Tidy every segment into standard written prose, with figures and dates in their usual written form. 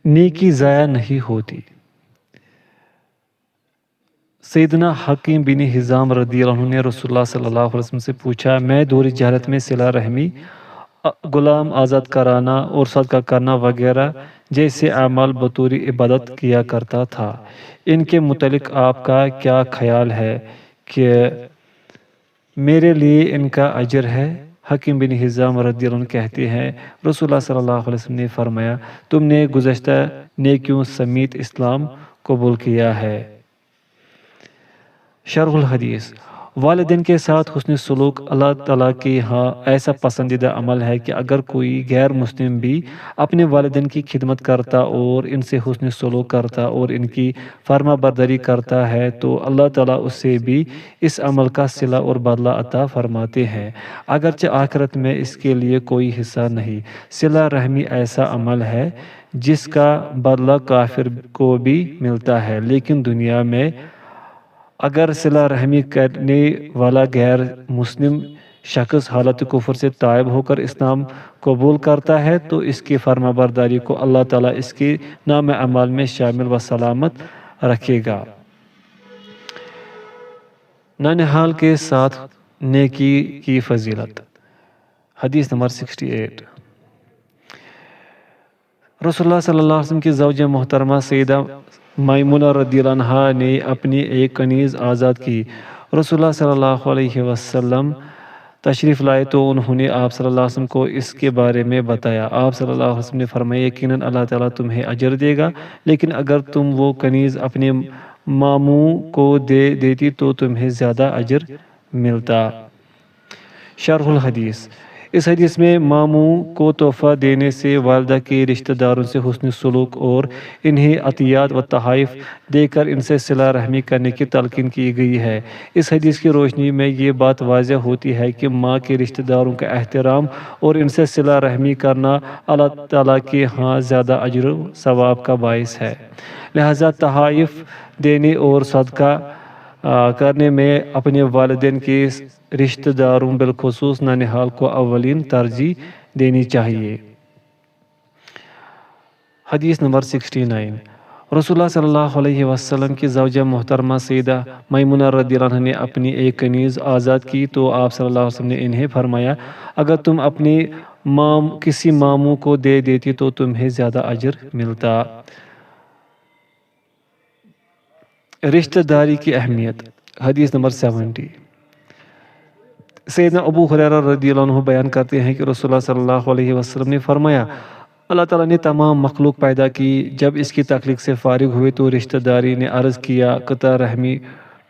نیکی ضائع نہیں ہوتی۔ سیدنا حکیم بن حزام رضی اللہ عنہ نے رسول اللہ صلی اللہ علیہ وسلم سے پوچھا، میں دور جہالت میں صلہ رحمی، غلام آزاد کرانا اور صدقہ کرنا وغیرہ جیسے اعمال بطور عبادت کیا کرتا تھا، ان کے متعلق آپ کا کیا خیال ہے کہ میرے لیے ان کا اجر ہے؟ حکیم بن حزام رضی اللہ عنہ کہتے ہیں، رسول اللہ صلی اللہ علیہ وسلم نے فرمایا، تم نے گزشتہ نیکیوں سمیت اسلام قبول کیا ہے۔ شرح الحدیث: والدین کے ساتھ حسن سلوک اللہ تعالیٰ کے ہاں ایسا پسندیدہ عمل ہے کہ اگر کوئی غیر مسلم بھی اپنے والدین کی خدمت کرتا اور ان سے حسن سلوک کرتا اور ان کی فرما برداری کرتا ہے تو اللہ تعالیٰ اسے بھی اس عمل کا صلہ اور بدلہ عطا فرماتے ہیں، اگرچہ آخرت میں اس کے لیے کوئی حصہ نہیں۔ صلہ رحمی ایسا عمل ہے جس کا بدلہ کافر کو بھی ملتا ہے، لیکن دنیا میں اگر صلہ رحمی کرنے والا غیر مسلم شخص حالت کفر سے تائب ہو کر اسلام قبول کرتا ہے تو اس کی فرما برداری کو اللہ تعالیٰ اس کے نام اعمال میں شامل و سلامت رکھے گا۔ ننہال کے ساتھ نیکی کی فضیلت۔ حدیث نمبر 68۔ رسول اللہ صلی اللہ علیہ وسلم کی زوجہ محترمہ سیدہ میمونہ رضی اللہ عنہا نے اپنی ایک کنیز آزاد کی۔ رسول اللہ صلی اللہ علیہ وسلم تشریف لائے تو انہوں نے آپ صلی اللہ علیہ وسلم کو اس کے بارے میں بتایا۔ آپ صلی اللہ علیہ وسلم نے فرمایا، یقیناً اللہ تعالیٰ تمہیں اجر دے گا، لیکن اگر تم وہ کنیز اپنے ماموں کو دے دیتی تو تمہیں زیادہ اجر ملتا۔ شرح الحدیث: اس حدیث میں ماموں کو تحفہ دینے سے والدہ کے رشتہ داروں سے حسن سلوک اور انہیں عطیات و تحائف دے کر ان سے صلہ رحمی کرنے کی تلقین کی گئی ہے۔ اس حدیث کی روشنی میں یہ بات واضح ہوتی ہے کہ ماں کے رشتہ داروں کا احترام اور ان سے صلہ رحمی کرنا اللہ تعالیٰ کے ہاں زیادہ اجر و ثواب کا باعث ہے، لہٰذا تحائف دینے اور صدقہ کرنے میں اپنے والدین کے رشتہ داروں بالخصوص ننہال کو اولین ترجیح دینی چاہیے۔ حدیث نمبر 69۔ رسول اللہ صلی اللہ علیہ وسلم کی زوجہ محترمہ سیدہ میمونہ رضی اللہ عنہ نے اپنی ایک کنیز آزاد کی تو آپ صلی اللہ علیہ وسلم نے انہیں فرمایا، اگر تم اپنے کسی ماموں کو دے دیتی تو تمہیں زیادہ اجر ملتا۔ رشتہ داری کی اہمیت۔ حدیث نمبر 70۔ سیدنا ابو ہریرہ رضی اللہ عنہ بیان کرتے ہیں کہ رسول اللہ صلی اللہ علیہ وسلم نے فرمایا، اللہ تعالیٰ نے تمام مخلوق پیدا کی، جب اس کی تخلیق سے فارغ ہوئے تو رشتہ داری نے عرض کیا، قطع رحمی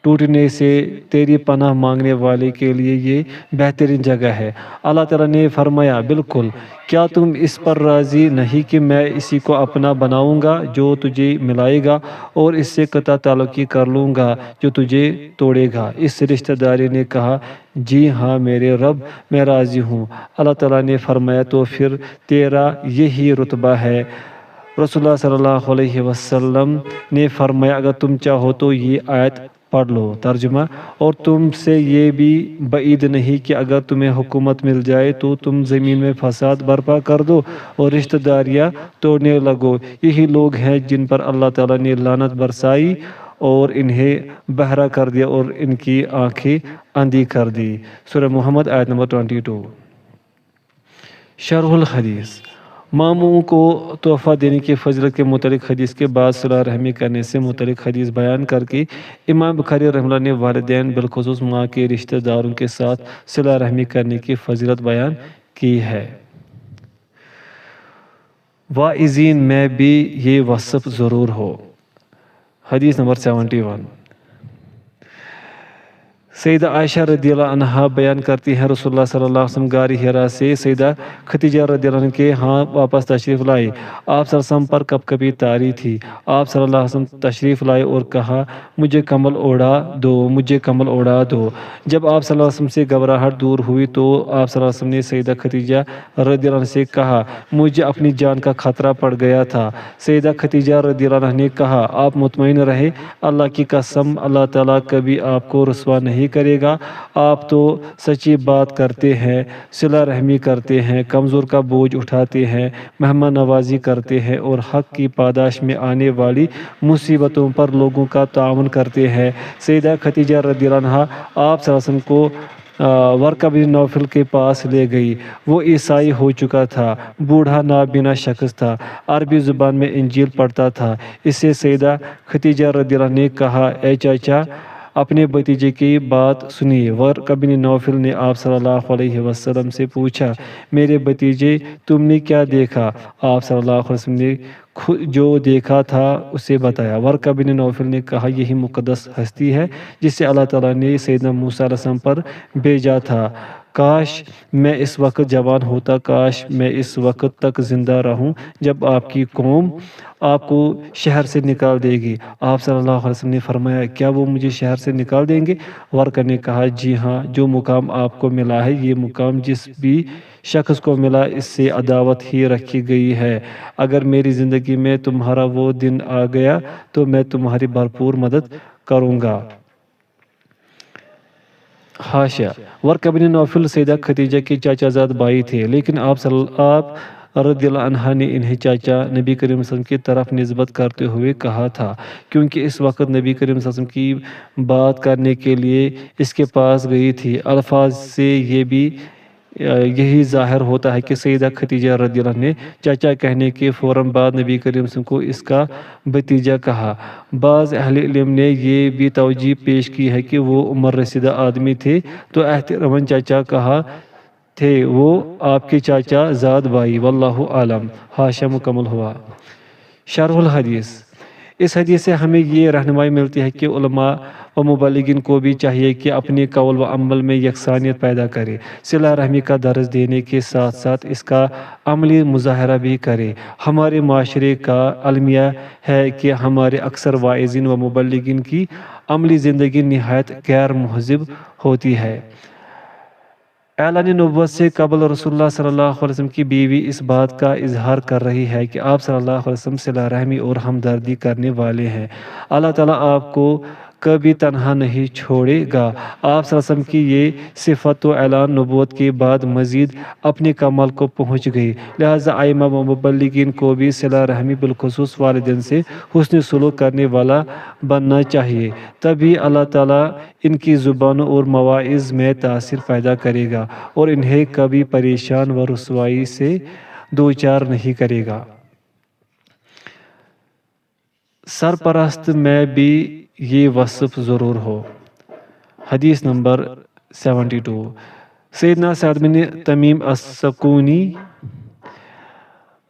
ٹوٹنے سے تیری پناہ مانگنے والے کے لیے یہ بہترین جگہ ہے۔ اللہ تعالیٰ نے فرمایا، بالکل، کیا تم اس پر راضی نہیں کہ میں اسی کو اپنا بناؤں گا جو تجھے ملائے گا اور اس سے قطع تعلقی کر لوں گا جو تجھے توڑے گا؟ اس رشتہ داری نے کہا، جی ہاں میرے رب، میں راضی ہوں۔ اللہ تعالیٰ نے فرمایا، تو پھر تیرا یہی رتبہ ہے۔ رسول اللہ صلی اللہ علیہ وسلم نے فرمایا، اگر تم چاہو تو یہ آیت پڑھ لو۔ ترجمہ: اور تم سے یہ بھی بعید نہیں کہ اگر تمہیں حکومت مل جائے تو تم زمین میں فساد برپا کر دو اور رشتہ داریاں توڑنے لگو۔ یہی لوگ ہیں جن پر اللہ تعالیٰ نے لعنت برسائی اور انہیں بہرا کر دیا اور ان کی آنکھیں اندھی کر دی۔ سورہ محمد آیت نمبر 22۔ شرح الحدیث: ماموں کو تحفہ دینے کی فضیلت کے متعلق حدیث کے بعد صلہ رحمی کرنے سے متعلق حدیث بیان کر کے امام بخاری رحمہ اللہ نے والدین بالخصوص ماں کے رشتہ داروں کے ساتھ صلہ رحمی کرنے کی فضیلت بیان کی ہے۔ واعظین میں بھی یہ وصف ضرور ہو۔ حدیث نمبر 71۔ سیدہ عائشہ رضی اللہ عنہا بیان کرتی ہیں، رسول اللہ صلی اللہ علیہ وسلم غار حرا سے سیدہ خدیجہ رضی اللہ عنہ کے ہاں واپس تشریف لائے۔ آپ صلی اللہ علیہ وسلم پر کپ کپی طاری تھی۔ آپ صلی اللہ علیہ وسلم تشریف لائے اور کہا، مجھے کمبل اوڑھا دو، مجھے کمبل اوڑھا دو۔ جب آپ صلی اللہ علیہ وسلم سے گھبراہٹ دور ہوئی تو آپ صلی اللہ علیہ وسلم نے سیدہ خدیجہ رضی اللہ عنہ سے کہا، مجھے اپنی جان کا خطرہ پڑ گیا تھا۔ سیدہ خدیجہ رضی اللہ عنہ نے کہا، آپ مطمئن رہیں، اللہ کی قسم اللہ تعالیٰ کبھی آپ کو رسوا نہیں نہیں کرے گا۔ آپ تو سچی بات کرتے ہیں، صلہ رحمی کرتے ہیں، کمزور کا بوجھ اٹھاتے ہیں، مہمان نوازی کرتے ہیں اور حق کی پاداش میں آنے والی مصیبتوں پر لوگوں کا تعاون کرتے ہیں۔ سیدہ خدیجہ رضی اللہ عنہا آپ صلی اللہ علیہ وسلم کو ورقہ بن نوفل کے پاس لے گئی۔ وہ عیسائی ہو چکا تھا، بوڑھا نابینا شخص تھا، عربی زبان میں انجیل پڑھتا تھا۔ اس سے سیدہ خدیجہ رضی اللہ عنہا نے کہا، اے چاچا، اپنے بھتیجے کی بات سنیے۔ ورقہ بن نوفل نے آپ صلی اللہ علیہ وسلم سے پوچھا، میرے بھتیجے، تم نے کیا دیکھا؟ آپ صلی اللہ علیہ وسلم نے جو دیکھا تھا اسے بتایا۔ ورقہ بن نوفل نے کہا، یہی مقدس ہستی ہے جسے اللہ تعالیٰ نے سیدنا موسیٰ علیہ السلام پر بھیجا تھا۔ کاش میں اس وقت جوان ہوتا، کاش میں اس وقت تک زندہ رہوں جب آپ کی قوم آپ کو شہر سے نکال دے گی۔ آپ صلی اللہ علیہ وسلم نے فرمایا، کیا وہ مجھے شہر سے نکال دیں گے؟ ورقہ نے کہا، جی ہاں، جو مقام آپ کو ملا ہے، یہ مقام جس بھی شخص کو ملا اس سے عداوت ہی رکھی گئی ہے۔ اگر میری زندگی میں تمہارا وہ دن آ گیا تو میں تمہاری بھرپور مدد کروں گا۔ حاشیہ: ورقہ بن نوفل سیدہ خدیجہ کے چاچا زاد بھائی تھے، لیکن آپ رضی اللہ عنہ نے انہیں چاچا نبی کریم صلی اللہ علیہ وسلم کی طرف نسبت کرتے ہوئے کہا تھا، کیونکہ اس وقت نبی کریم صلی اللہ علیہ وسلم کی بات کرنے کے لیے اس کے پاس گئی تھی۔ الفاظ سے یہ بھی یہی ظاہر ہوتا ہے کہ سیدہ خدیجہ رضی اللہ عنہ نے چاچا کہنے کے فوراً بعد نبی کریم صلی اللہ علیہ وسلم کو اس کا بھتیجا کہا۔ بعض اہل علم نے یہ بھی توجہ پیش کی ہے کہ وہ عمر رسیدہ آدمی تھے تو احتراماً چاچا کہا تھے، وہ آپ کے چاچا زاد بھائی، واللہ عالم۔ حاشیہ مکمل ہوا۔ شرح الحدیث: اس حدیث سے ہمیں یہ رہنمائی ملتی ہے کہ علماء و مبلغین کو بھی چاہیے کہ اپنے قول و عمل میں یکسانیت پیدا کرے، صلہ رحمی کا درس دینے کے ساتھ ساتھ اس کا عملی مظاہرہ بھی کرے۔ ہمارے معاشرے کا المیہ ہے کہ ہمارے اکثر واعظین و مبلغین کی عملی زندگی نہایت غیر مہذب ہوتی ہے۔ اعلان نبوت سے قبل رسول اللہ صلی اللہ علیہ وسلم کی بیوی اس بات کا اظہار کر رہی ہے کہ آپ صلی اللہ علیہ وسلم صلہ رحمی اور ہمدردی کرنے والے ہیں۔ اللہ تعالیٰ آپ کو کبھی تنہا نہیں چھوڑے گا۔ آپ صلی اللہ علیہ وسلم کی یہ صفت تو اعلان نبوت کے بعد مزید اپنے کمال کو پہنچ گئی، لہٰذا ائمہ و مبلغین کو بھی صلہ رحمی بالخصوص والدین سے حسن سلوک کرنے والا بننا چاہیے، تبھی اللہ تعالیٰ ان کی زبانوں اور مواعظ میں تاثیر پیدا کرے گا اور انہیں کبھی پریشان و رسوائی سے دوچار نہیں کرے گا۔ سرپرست میں بھی یہ وصف ضرور ہو۔ حدیث نمبر 72۔ سیدنا سعد بن تمیم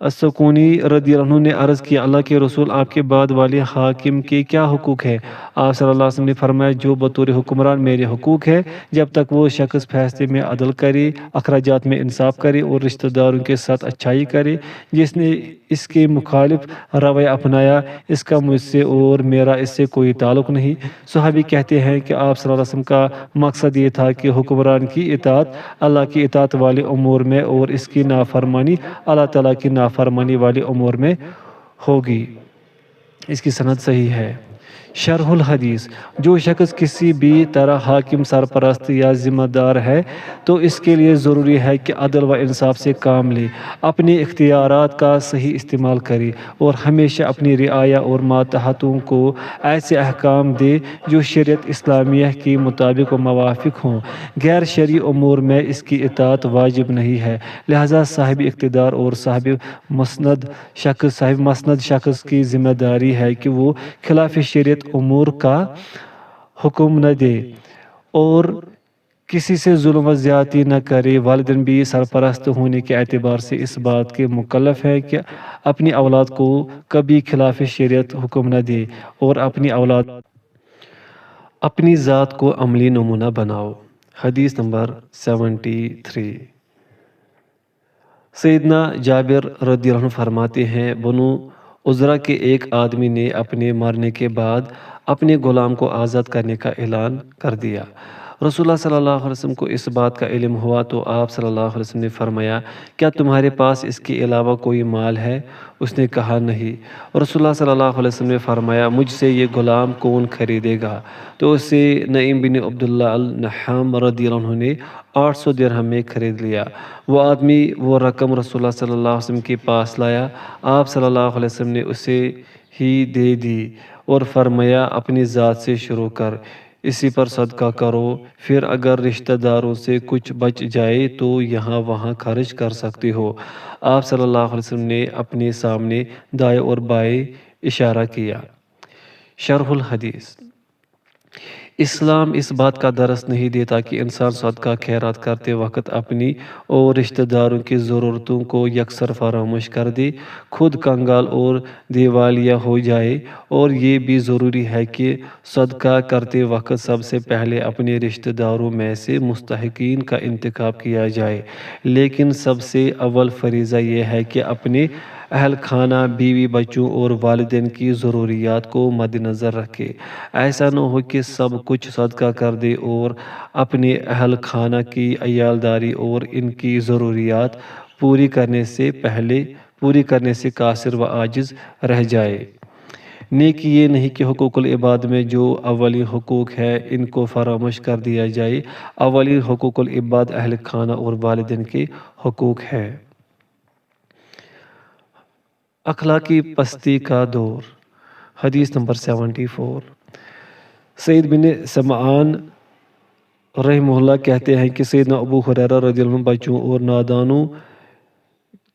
السکونی رضی اللہ عنہ نے عرض کیا، اللہ کے رسول، آپ کے بعد والے حاکم کے کیا حقوق ہیں؟ آپ صلی اللہ علیہ وسلم نے فرمایا، جو بطور حکمران میرے حقوق ہے، جب تک وہ شخص فیصلے میں عدل کرے، اخراجات میں انصاف کرے اور رشتہ داروں کے ساتھ اچھائی کرے۔ جس نے اس کے مخالف رویہ اپنایا، اس کا مجھ سے اور میرا اس سے کوئی تعلق نہیں۔ صحابی کہتے ہیں کہ آپ صلی اللہ علیہ وسلم کا مقصد یہ تھا کہ حکمران کی اطاعت اللہ کی اطاعت والے امور میں اور اس کی نافرمانی اللہ تعالیٰ کی نافرمانی والے امور میں ہوگی۔ اس کی سند صحیح ہے۔ شرح الحدیث: جو شخص کسی بھی طرح حاکم، سرپرست یا ذمہ دار ہے تو اس کے لیے ضروری ہے کہ عدل و انصاف سے کام لے، اپنے اختیارات کا صحیح استعمال کرے اور ہمیشہ اپنی رعایا اور ماتحتوں کو ایسے احکام دے جو شریعت اسلامیہ کے مطابق و موافق ہوں۔ غیر شرعی امور میں اس کی اطاعت واجب نہیں ہے، لہٰذا صاحب اقتدار اور صاحب مسند شخص کی ذمہ داری ہے کہ وہ خلاف شریعت امور کا حکم نہ دے اور کسی سے ظلم و زیادتی نہ کرے۔ والدین بھی سرپرست ہونے کے اعتبار سے اس بات کے مکلف ہیں کہ اپنی اولاد کو کبھی خلاف شریعت حکم نہ دے اور اپنی ذات کو عملی نمونہ بناؤ۔ حدیث نمبر 73۔ سیدنا جابر رضی اللہ عنہ فرماتے ہیں، بنو عذرا کے ایک آدمی نے اپنے مرنے کے بعد اپنے غلام کو آزاد کرنے کا اعلان کر دیا۔ رسول اللہ صلی اللہ علیہ وسلم کو اس بات کا علم ہوا تو آپ صلی اللہ علیہ وسلم نے فرمایا کیا تمہارے پاس اس کے علاوہ کوئی مال ہے؟ اس نے کہا نہیں۔ رسول اللہ صلی اللہ علیہ وسلم نے فرمایا مجھ سے یہ غلام کون خریدے گا؟ تو اسے نعیم بن عبداللہ النحام رضی اللہ عنہ نے 800 درہم میں خرید لیا۔ وہ آدمی وہ رقم رسول اللہ صلی اللہ علیہ وسلم کے پاس لایا، آپ صلی اللہ علیہ وسلم نے اسے ہی دے دی اور فرمایا اپنی ذات سے شروع کر، اسی پر صدقہ کرو، پھر اگر رشتہ داروں سے کچھ بچ جائے تو یہاں وہاں خرچ کر سکتے ہو۔ آپ صلی اللہ علیہ وسلم نے اپنے سامنے دائیں اور بائیں اشارہ کیا۔ شرح الحدیث: اسلام اس بات کا درس نہیں دیتا کہ انسان صدقہ خیرات کرتے وقت اپنی اور رشتہ داروں کی ضرورتوں کو یکسر فراموش کر دے، خود کنگال اور دیوالیہ ہو جائے، اور یہ بھی ضروری ہے کہ صدقہ کرتے وقت سب سے پہلے اپنے رشتہ داروں میں سے مستحقین کا انتخاب کیا جائے، لیکن سب سے اول فریضہ یہ ہے کہ اپنے اہل خانہ، بیوی بچوں اور والدین کی ضروریات کو مد نظر رکھے۔ ایسا نہ ہو کہ سب کچھ صدقہ کر دے اور اپنے اہل خانہ کی عیالداری اور ان کی ضروریات پوری کرنے سے قاصر و عاجز رہ جائے۔ نیکی یہ نہیں کہ حقوق العباد میں جو اولین حقوق ہے ان کو فراموش کر دیا جائے۔ اولین حقوق العباد اہل خانہ اور والدین کے حقوق ہے۔ اخلاقی پستی کا دور۔ حدیث نمبر 74۔ سعید بن سمعان رحمہ اللہ کہتے ہیں کہ سیدنا ابو ہریرہ رضی اللہ عنہ بچوں اور نادانوں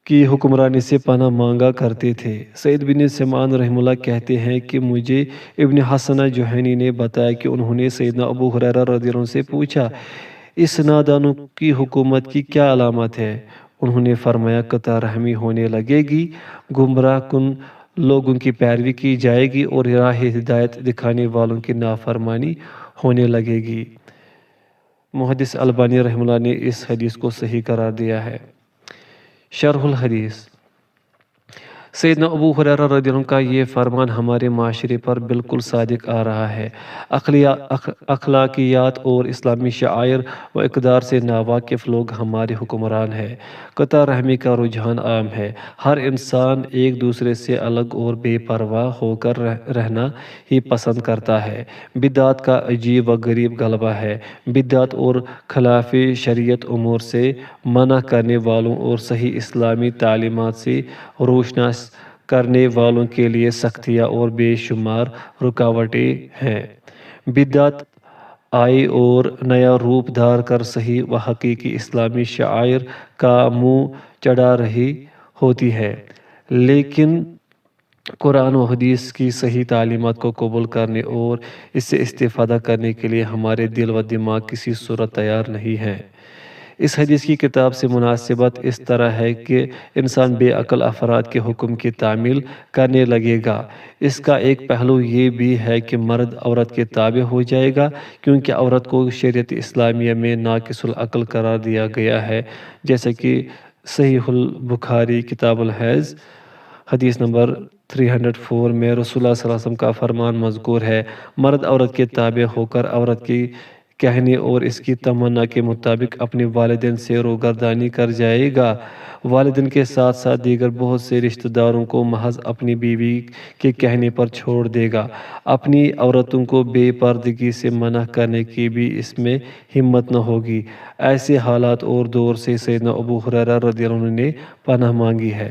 کی حکمرانی سے پناہ مانگا کرتے تھے۔ سعید بن سمعان رحمہ اللہ کہتے ہیں کہ مجھے ابن حسنہ جوہنی نے بتایا کہ انہوں نے سیدنا ابو ہریرہ رضی اللہ عنہ سے پوچھا اس نادانوں کی حکومت کی کیا علامت ہے؟ انہوں نے فرمایا قطع رحمی ہونے لگے گی، گمراہ کن لوگوں کی پیروی کی جائے گی اور راہ ہدایت دکھانے والوں کی نافرمانی ہونے لگے گی۔ محدث البانی رحمہ اللہ نے اس حدیث کو صحیح قرار دیا ہے۔ شرح الحدیث: سیدنا ابو ہریرہ رضی اللہ عنہ کا یہ فرمان ہمارے معاشرے پر بالکل صادق آ رہا ہے۔ اخلاقیات اور اسلامی شعائر و اقدار سے ناواقف لوگ ہمارے حکمران ہیں۔ قطع رحمی کا رجحان عام ہے۔ ہر انسان ایک دوسرے سے الگ اور بے پرواہ ہو کر رہنا ہی پسند کرتا ہے۔ بدعات کا عجیب و غریب غلبہ ہے۔ بدعات اور خلاف شریعت امور سے منع کرنے والوں اور صحیح اسلامی تعلیمات سے روشناس کرنے والوں کے لیے سختیاں اور بے شمار رکاوٹیں ہیں۔ بدعت آئی اور نیا روپ دھار کر صحیح و حقیقی اسلامی شعائر کا منہ چڑھا رہی ہوتی ہے، لیکن قرآن و حدیث کی صحیح تعلیمات کو قبول کرنے اور اس سے استفادہ کرنے کے لیے ہمارے دل و دماغ کسی صورت تیار نہیں ہیں۔ اس حدیث کی کتاب سے مناسبت اس طرح ہے کہ انسان بے عقل افراد کے حکم کی تعمیل کرنے لگے گا۔ اس کا ایک پہلو یہ بھی ہے کہ مرد عورت کے تابع ہو جائے گا، کیونکہ عورت کو شریعت اسلامیہ میں ناقص العقل قرار دیا گیا ہے، جیسا کہ صحیح البخاری کتاب الحیض حدیث نمبر 304 میں رسول اللہ صلی اللہ علیہ وسلم کا فرمان مذکور ہے، مرد عورت کے تابع ہو کر عورت کی کہنے اور اس کی تمنا کے مطابق اپنے والدین سے روگردانی کر جائے گا۔ والدین کے ساتھ ساتھ دیگر بہت سے رشتہ داروں کو محض اپنی بیوی کے کہنے پر چھوڑ دے گا۔ اپنی عورتوں کو بے پردگی سے منع کرنے کی بھی اس میں ہمت نہ ہوگی۔ ایسے حالات اور دور سے سیدنا ابو ہریرہ رضی اللہ عنہ نے پناہ مانگی ہے۔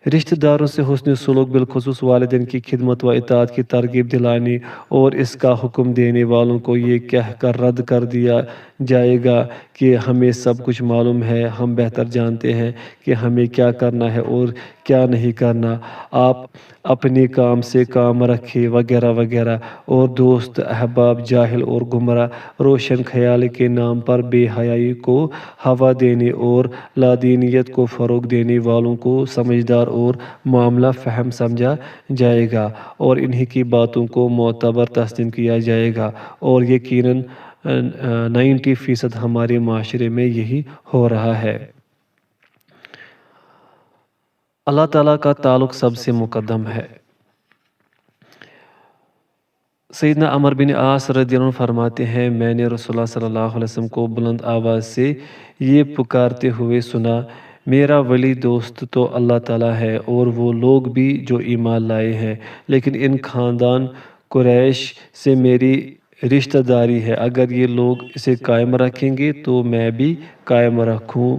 رشتہ داروں سے حسن سلوک، بالخصوص والدین کی خدمت و اطاعت کی ترغیب دلانی اور اس کا حکم دینے والوں کو یہ کہہ کر رد کر دیا جائے گا کہ ہمیں سب کچھ معلوم ہے، ہم بہتر جانتے ہیں کہ ہمیں کیا کرنا ہے اور کیا نہیں کرنا، آپ اپنے کام سے کام رکھیں وغیرہ وغیرہ، اور دوست احباب جاہل اور گمراہ روشن خیال کے نام پر بے حیائی کو ہوا دینے اور لادینیت کو فروغ دینے والوں کو سمجھدار اور معاملہ فہم سمجھا جائے گا اور انہی کی باتوں کو معتبر تسلیم کیا جائے گا، اور یقیناً 90% ہمارے معاشرے میں یہی ہو رہا ہے۔ اللہ تعالیٰ کا تعلق سب سے مقدم ہے۔ سیدنا عمر بن عاص رضی اللہ عنہ فرماتے ہیں میں نے رسول اللہ صلی اللہ علیہ وسلم کو بلند آواز سے یہ پکارتے ہوئے سنا، میرا ولی دوست تو اللہ تعالیٰ ہے اور وہ لوگ بھی جو ایمان لائے ہیں، لیکن ان خاندان قریش سے میری رشتہ داری ہے، اگر یہ لوگ اسے قائم رکھیں گے تو میں بھی قائم رکھوں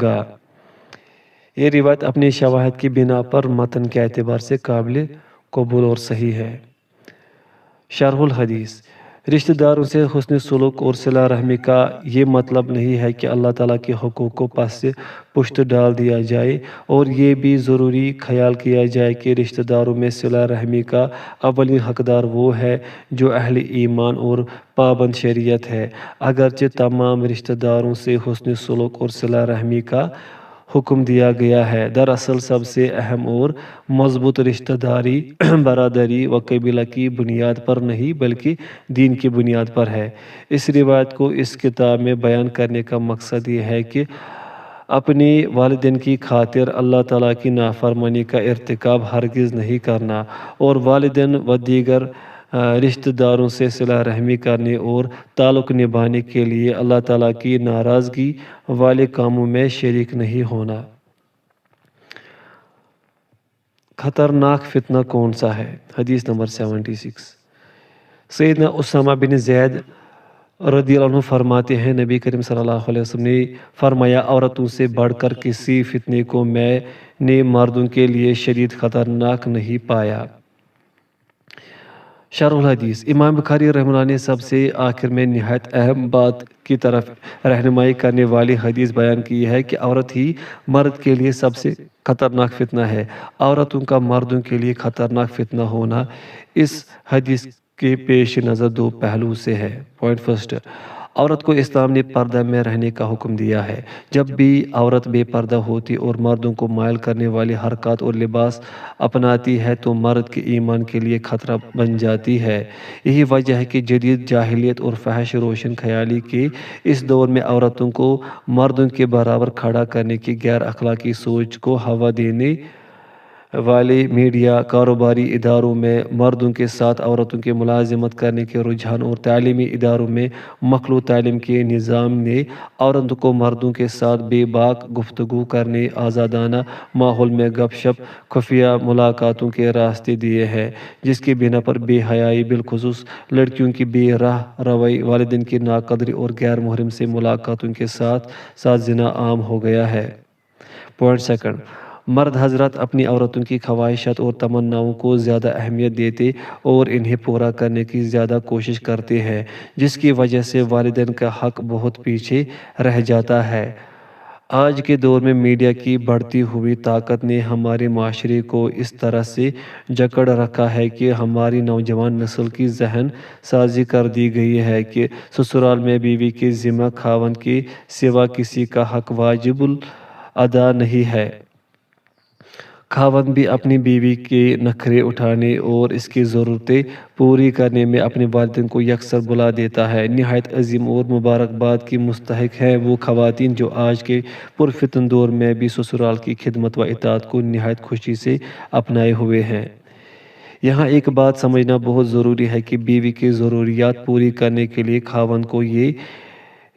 گا۔ یہ روایت اپنے شواہد کی بنا پر متن کے اعتبار سے قابل قبول اور صحیح ہے۔ شرح الحدیث، رشتہ داروں سے حسن سلوک اور صلہ رحمی کا یہ مطلب نہیں ہے کہ اللہ تعالیٰ کے حقوق کو پس سے پشت ڈال دیا جائے، اور یہ بھی ضروری خیال کیا جائے کہ رشتہ داروں میں صلہ رحمی کا اولین حقدار وہ ہے جو اہل ایمان اور پابند شریعت ہے۔ اگرچہ تمام رشتہ داروں سے حسن سلوک اور صلہ رحمی کا حکم دیا گیا ہے، دراصل سب سے اہم اور مضبوط رشتہ داری برادری و قبیلہ کی بنیاد پر نہیں بلکہ دین کی بنیاد پر ہے۔ اس روایت کو اس کتاب میں بیان کرنے کا مقصد یہ ہے کہ اپنے والدین کی خاطر اللہ تعالیٰ کی نافرمانی کا ارتکاب ہرگز نہیں کرنا، اور والدین و دیگر رشتہ داروں سے صلہ رحمی کرنے اور تعلق نبھانے کے لیے اللہ تعالیٰ کی ناراضگی والے کاموں میں شریک نہیں ہونا۔ خطرناک فتنہ کون سا ہے؟ حدیث نمبر 76۔ سیدنا اسامہ بن زید رضی اللہ عنہ فرماتے ہیں نبی کریم صلی اللہ علیہ وسلم نے فرمایا، عورتوں سے بڑھ کر کسی فتنے کو میں نے مردوں کے لیے شدید خطرناک نہیں پایا۔ شرح الحدیث، امام بخاری رحمہ اللہ نے سب سے آخر میں نہایت اہم بات کی طرف رہنمائی کرنے والی حدیث بیان کی ہے کہ عورت ہی مرد کے لیے سب سے خطرناک فتنہ ہے۔ عورتوں کا مردوں کے لیے خطرناک فتنہ ہونا اس حدیث کے پیش نظر دو پہلو سے ہے۔ پوائنٹ فرسٹ، عورت کو اسلام نے پردہ میں رہنے کا حکم دیا ہے۔ جب بھی عورت بے پردہ ہوتی اور مردوں کو مائل کرنے والی حرکات اور لباس اپناتی ہے تو مرد کے ایمان کے لیے خطرہ بن جاتی ہے۔ یہی وجہ ہے کہ جدید جاہلیت اور فحش روشن خیالی کے اس دور میں عورتوں کو مردوں کے برابر کھڑا کرنے کی غیر اخلاقی سوچ کو ہوا دینے والے میڈیا، کاروباری اداروں میں مردوں کے ساتھ عورتوں کے ملازمت کرنے کے رجحان اور تعلیمی اداروں میں مخلوط تعلیم کے نظام نے عورتوں کو مردوں کے ساتھ بے باک گفتگو کرنے، آزادانہ ماحول میں گپ شپ، خفیہ ملاقاتوں کے راستے دیے ہیں، جس کی بنا پر بے حیائی، بالخصوص لڑکیوں کی بے راہ روی، والدین کی ناقدری اور غیر محرم سے ملاقاتوں کے ساتھ ساتھ زنا عام ہو گیا ہے۔ پوائنٹ سیکنڈ، مرد حضرات اپنی عورتوں کی خواہشات اور تمناؤں کو زیادہ اہمیت دیتے اور انہیں پورا کرنے کی زیادہ کوشش کرتے ہیں، جس کی وجہ سے والدین کا حق بہت پیچھے رہ جاتا ہے۔ آج کے دور میں میڈیا کی بڑھتی ہوئی طاقت نے ہمارے معاشرے کو اس طرح سے جکڑ رکھا ہے کہ ہماری نوجوان نسل کی ذہن سازی کر دی گئی ہے کہ سسرال میں بیوی کے ذمہ خاوند کے سوا کسی کا حق واجب الادا نہیں ہے۔ خاوند بھی اپنی بیوی کے نخرے اٹھانے اور اس کی ضرورتیں پوری کرنے میں اپنے والدین کو یکسر بلا دیتا ہے۔ نہایت عظیم اور مبارکباد کی مستحق ہیں وہ خواتین جو آج کے پرفتن دور میں بھی سسرال کی خدمت و اطاعت کو نہایت خوشی سے اپنائے ہوئے ہیں۔ یہاں ایک بات سمجھنا بہت ضروری ہے کہ بیوی کی ضروریات پوری کرنے کے لیے خاوند کو یہ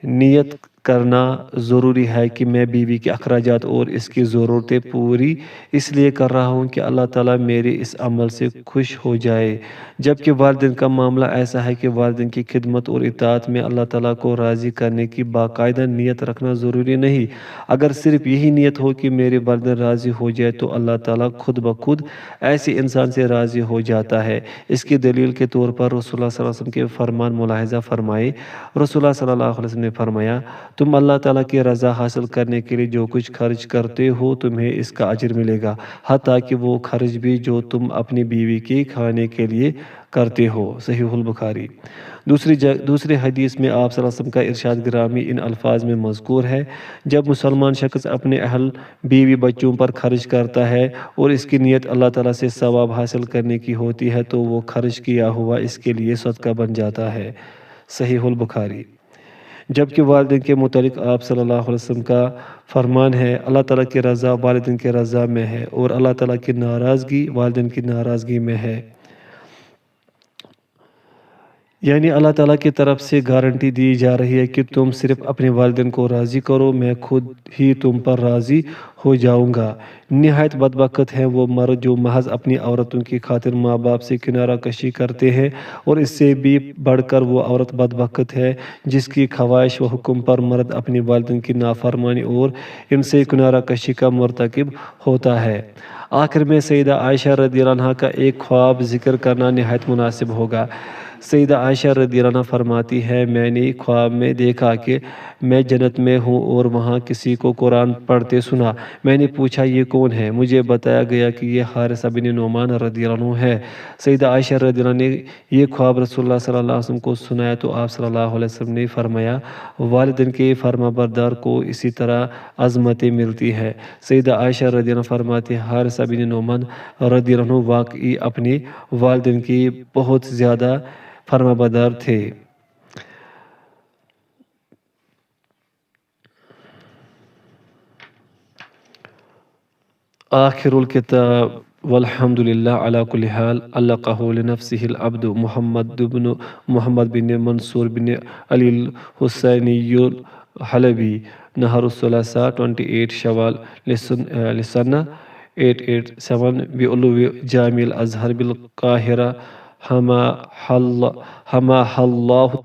نیت کرنا ضروری ہے کہ میں بیوی کے اخراجات اور اس کی ضرورتیں پوری اس لیے کر رہا ہوں کہ اللہ تعالیٰ میرے اس عمل سے خوش ہو جائے، جبکہ والدین کا معاملہ ایسا ہے کہ والدین کی خدمت اور اطاعت میں اللہ تعالیٰ کو راضی کرنے کی باقاعدہ نیت رکھنا ضروری نہیں۔ اگر صرف یہی نیت ہو کہ میرے والدین راضی ہو جائے تو اللہ تعالیٰ خود بخود ایسے انسان سے راضی ہو جاتا ہے۔ اس کی دلیل کے طور پر رسول اللہ صلی اللہ علیہ وسلم کے فرمان ملاحظہ فرمائے۔ رسول اللہ صلی اللہ علیہ وسلم نے فرمایا، تم اللہ تعالیٰ کی رضا حاصل کرنے کے لیے جو کچھ خرچ کرتے ہو تمہیں اس کا اجر ملے گا، حتیٰ کہ وہ خرچ بھی جو تم اپنی بیوی کے کھانے کے لیے کرتے ہو۔ صحیح البخاری۔ دوسرے حدیث میں آپ صلی اللہ علیہ وسلم کا ارشاد گرامی ان الفاظ میں مذکور ہے، جب مسلمان شخص اپنے اہل بیوی بچوں پر خرچ کرتا ہے اور اس کی نیت اللہ تعالیٰ سے ثواب حاصل کرنے کی ہوتی ہے تو وہ خرچ کیا ہوا اس کے لیے صدقہ بن جاتا ہے۔ صحیح البخاری۔ جبکہ والدین کے متعلق آپ صلی اللہ علیہ وسلم کا فرمان ہے، اللہ تعالیٰ کی رضا والدین کی رضا میں ہے اور اللہ تعالیٰ کی ناراضگی والدین کی ناراضگی میں ہے۔ یعنی اللہ تعالیٰ کی طرف سے گارنٹی دی جا رہی ہے کہ تم صرف اپنے والدین کو راضی کرو، میں خود ہی تم پر راضی ہو جاؤں گا۔ نہایت بدبخت ہیں وہ مرد جو محض اپنی عورتوں کی خاطر ماں باپ سے کنارہ کشی کرتے ہیں، اور اس سے بھی بڑھ کر وہ عورت بدبخت ہے جس کی خواہش و حکم پر مرد اپنے والدین کی نافرمانی اور ان سے کنارہ کشی کا مرتکب ہوتا ہے۔ آخر میں سیدہ عائشہ رضی اللہ عنہا کا ایک خواب ذکر کرنا نہایت مناسب ہوگا۔ سیدہ عائشہ رضی اللہ عنہا فرماتی ہے، میں نے خواب میں دیکھا کہ میں جنت میں ہوں اور وہاں کسی کو قرآن پڑھتے سنا۔ میں نے پوچھا یہ کون ہے؟ مجھے بتایا گیا کہ یہ حارثہ بن نعمان رضی اللہ عنہ ہے۔ سیدہ عائشہ رضی اللہ عنہ نے یہ خواب رسول اللہ صلی اللہ علیہ وسلم کو سنایا تو آپ صلی اللہ علیہ وسلم نے فرمایا، والدین کے فرما بردار کو اسی طرح عظمتیں ملتی ہے۔ سیدہ عائشہ رضی اللہ عنہ فرماتی ہے، حارثہ بن نعمان رضی اللہ عنہ واقعی اپنے والدین کی بہت زیادہ فرما بردار تھے۔ آخر الکتاب والحمد للہ علی کل حال، علقہ لنفسہ العبد محمد بن منصور بن علی الحسینی الحلبی، نہر الثلاثاء 28 شوال لسنہ 887 بعلو جامع الازہر بالقاہرہ، حماہ اللہ